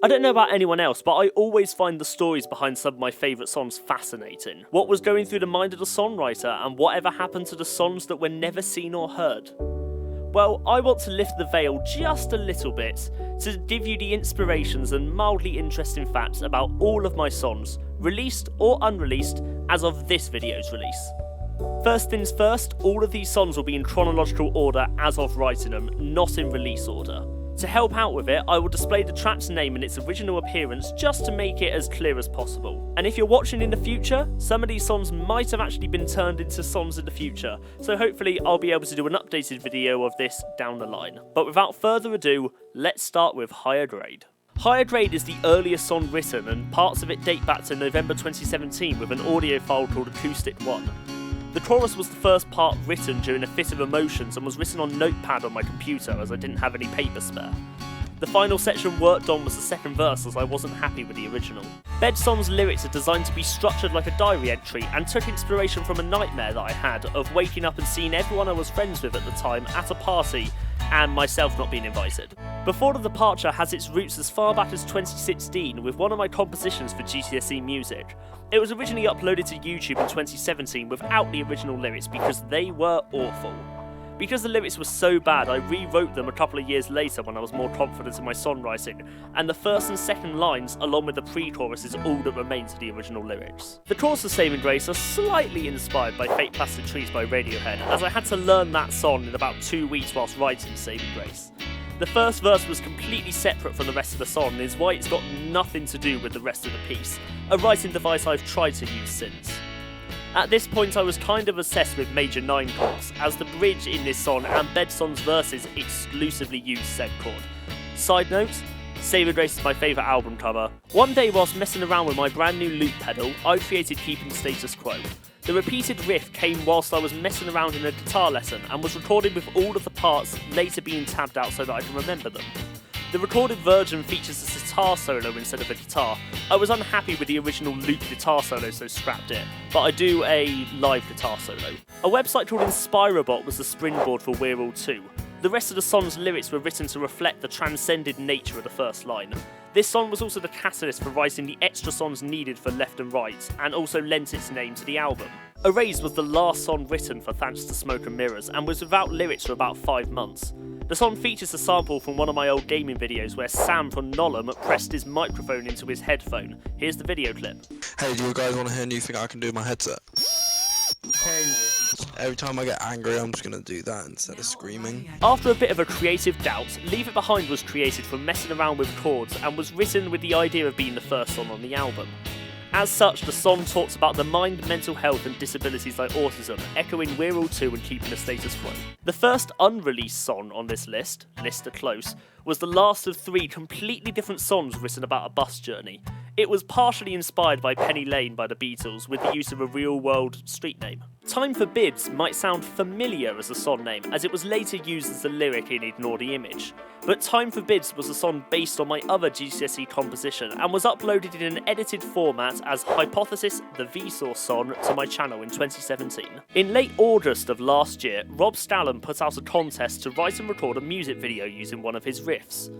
I don't know about anyone else, but I always find the stories behind some of my favourite songs fascinating. What was going through the mind of the songwriter, and whatever happened to the songs that were never seen or heard? Well, I want to lift the veil just a little bit to give you the inspirations and mildly interesting facts about all of my songs, released or unreleased, as of this video's release. First things first, all of these songs will be in chronological order as of writing them, not in release order. To help out with it, I will display the track's name and its original appearance just to make it as clear as possible. And if you're watching in the future, some of these songs might have actually been turned into songs in the future, so hopefully I'll be able to do an updated video of this down the line. But without further ado, let's start with Higher Grade. Higher Grade is the earliest song written, and parts of it date back to November 2017 with an audio file called Acoustic 1. The chorus was the first part written during a fit of emotions and was written on Notepad on my computer as I didn't have any paper spare. The final section worked on was the second verse as I wasn't happy with the original. Bedsong's lyrics are designed to be structured like a diary entry and took inspiration from a nightmare that I had of waking up and seeing everyone I was friends with at the time at a party and myself not being invited. Before the Departure has its roots as far back as 2016 with one of my compositions for GCSE music. It was originally uploaded to YouTube in 2017 without the original lyrics because they were awful. Because the lyrics were so bad, I rewrote them a couple of years later when I was more confident in my songwriting, and the first and second lines, along with the pre-chorus, is all that remains of the original lyrics. The chorus of Saving Grace are slightly inspired by Fake Plastic Trees by Radiohead, as I had to learn that song in about 2 weeks whilst writing Saving Grace. The first verse was completely separate from the rest of the song and is why it's got nothing to do with the rest of the piece, a writing device I've tried to use since. At this point I was kind of obsessed with major 9 chords, as the bridge in this song and Bedsong's verses exclusively use said chord. Side note, Saving Grace is my favourite album cover. One day whilst messing around with my brand new loop pedal, I created Keeping the Status Quo. The repeated riff came whilst I was messing around in a guitar lesson and was recorded with all of the parts later being tabbed out so that I can remember them. The recorded version features a sitar solo instead of a guitar. I was unhappy with the original loop guitar solo so scrapped it, but I do a live guitar solo. A website called Inspirobot was the springboard for We're All 2. The rest of the song's lyrics were written to reflect the transcended nature of the first line. This song was also the catalyst for writing the extra songs needed for Left and Right, and also lent its name to the album. Erased was the last song written for Thanks to Smoke and Mirrors, and was without lyrics for about 5 months. The song features a sample from one of my old gaming videos where Sam from Nollum pressed his microphone into his headphone. Here's the video clip. Hey, do you guys want to hear a new thing I can do with my headset? Every time I get angry, I'm just going to do that instead of screaming. After a bit of a creative doubt, Leave It Behind was created from messing around with chords and was written with the idea of being the first song on the album. As such, the song talks about the mind, mental health and disabilities like autism, echoing We're All 2 and Keeping the Status Quo. The first unreleased song on this list are close, was the last of 3 completely different songs written about a bus journey. It was partially inspired by Penny Lane by the Beatles with the use of a real-world street name. Time for Bids might sound familiar as a song name, as it was later used as a lyric in Ignore the Image. But Time for Bids was a song based on my other GCSE composition and was uploaded in an edited format as Hypothesis, the Vsauce song, to my channel in 2017. In late August of last year, Rob Stallon put out a contest to write and record a music video using one of his riffs.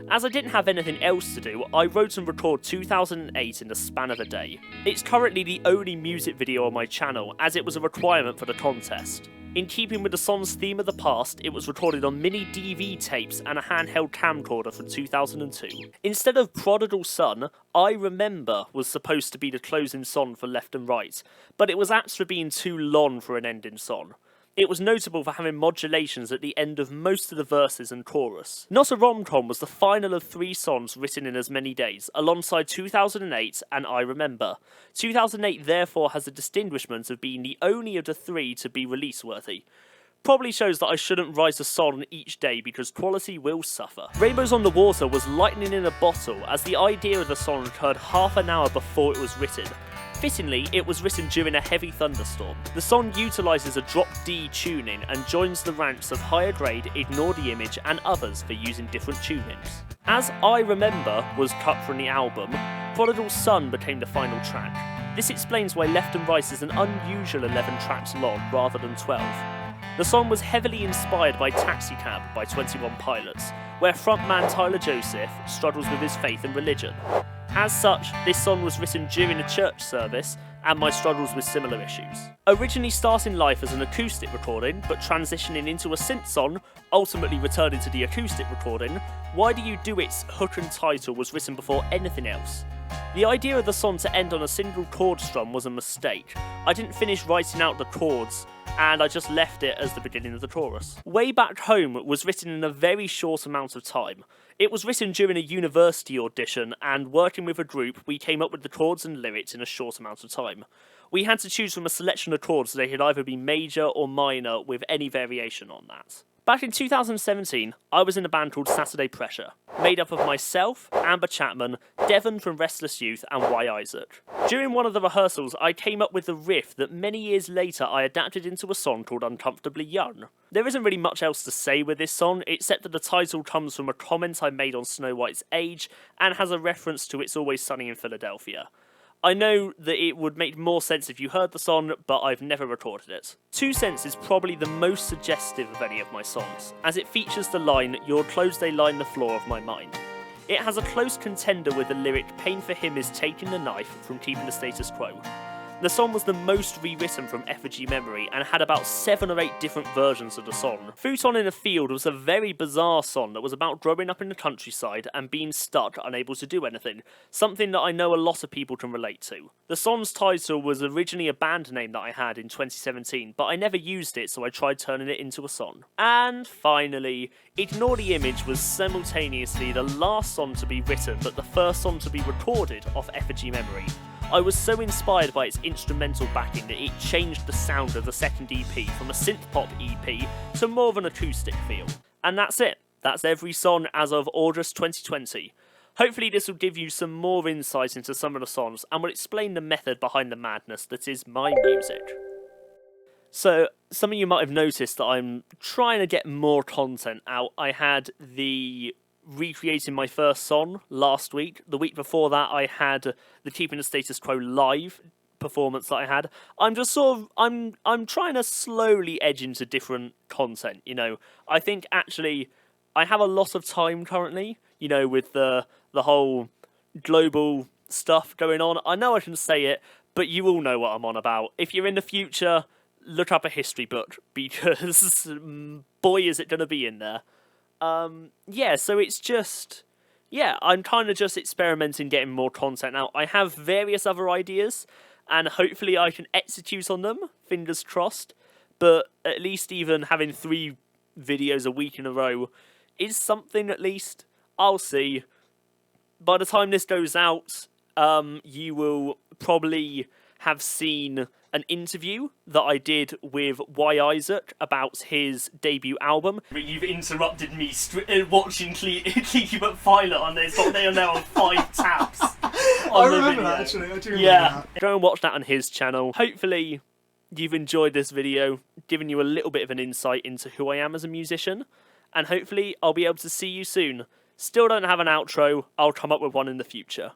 As I didn't have anything else to do, I wrote and recorded 2008 in the span of a day. It's currently the only music video on my channel, as it was a requirement for the contest. In keeping with the song's theme of the past, it was recorded on mini DV tapes and a handheld camcorder from 2002. Instead of Prodigal Son, I Remember was supposed to be the closing song for Left and Right, but it was apt for being too long for an ending song. It was notable for having modulations at the end of most of the verses and chorus. Not a Rom-Com was the final of 3 songs written in as many days, alongside 2008 and I Remember. 2008 therefore has the distinguishment of being the only of the 3 to be release-worthy. Probably shows that I shouldn't write a song each day because quality will suffer. Rainbows on the Water was lightning in a bottle, as the idea of the song occurred half an hour before it was written. Fittingly, it was written during a heavy thunderstorm. The song utilises a drop D tuning and joins the ranks of Higher Grade, Ignore the Image and others for using different tunings. As I Remember was cut from the album, Prodigal Son became the final track. This explains why Left and Right is an unusual 11 tracks long rather than 12. The song was heavily inspired by Taxi Cab by 21 Pilots, where frontman Tyler Joseph struggles with his faith and religion. As such, this song was written during a church service and my struggles with similar issues. Originally starting life as an acoustic recording, but transitioning into a synth song, ultimately returning to the acoustic recording, Why Do You Do It's hook and title was written before anything else. The idea of the song to end on a single chord strum was a mistake. I didn't finish writing out the chords, and I just left it as the beginning of the chorus. Way Back Home was written in a very short amount of time. It was written during a university audition, and working with a group, we came up with the chords and lyrics in a short amount of time. We had to choose from a selection of chords so they could either be major or minor with any variation on that. Back in 2017, I was in a band called Saturday Pressure, made up of myself, Amber Chapman, Devon from Restless Youth, and Issac. During one of the rehearsals, I came up with the riff that many years later I adapted into a song called Uncomfortably Young. There isn't really much else to say with this song, except that the title comes from a comment I made on Snow White's age, and has a reference to It's Always Sunny in Philadelphia. I know that it would make more sense if you heard the song, but I've never recorded it. 2 Cents is probably the most suggestive of any of my songs, as it features the line, "Your clothes they line the floor of my mind." It has a close contender with the lyric, "Pain for him is taking the knife from keeping the status quo." The song was the most rewritten from Effigy Memory and had about 7 or 8 different versions of the song. Futon in a Field was a very bizarre song that was about growing up in the countryside and being stuck, unable to do anything, something that I know a lot of people can relate to. The song's title was originally a band name that I had in 2017, but I never used it, so I tried turning it into a song. And finally, Ignore the Image was simultaneously the last song to be written but the first song to be recorded off Effigy Memory. I was so inspired by its instrumental backing that it changed the sound of the second EP from a synth-pop EP to more of an acoustic feel. And that's it. That's every song as of August 2020. Hopefully this will give you some more insight into some of the songs and will explain the method behind the madness that is my music. So, some of you might have noticed that I'm trying to get more content out. I had the recreating my first song last week. The week before that I had the Keeping the Status Quo live performance that I had. I'm just sort of I'm trying to slowly edge into different content, you know. I think actually I have a lot of time currently, you know, with the whole global stuff going on. I know I can say it, but you all know what I'm on about. If you're in the future, look up a history book, because boy is it going to be in there. Yeah, so it's just, yeah, I'm kind of just experimenting, getting more content out. I have various other ideas, and hopefully I can execute on them, fingers crossed, but at least even having 3 videos a week in a row is something at least. I'll see. By the time this goes out, you will probably have seen an interview that I did with Issac about his debut album. You've interrupted me watching Cleveland Violet on this, but they are now on 5 tabs. I remember that actually, I do remember that. Go and watch that on his channel. Hopefully you've enjoyed this video, giving you a little bit of an insight into who I am as a musician, and hopefully I'll be able to see you soon. Still don't have an outro, I'll come up with one in the future.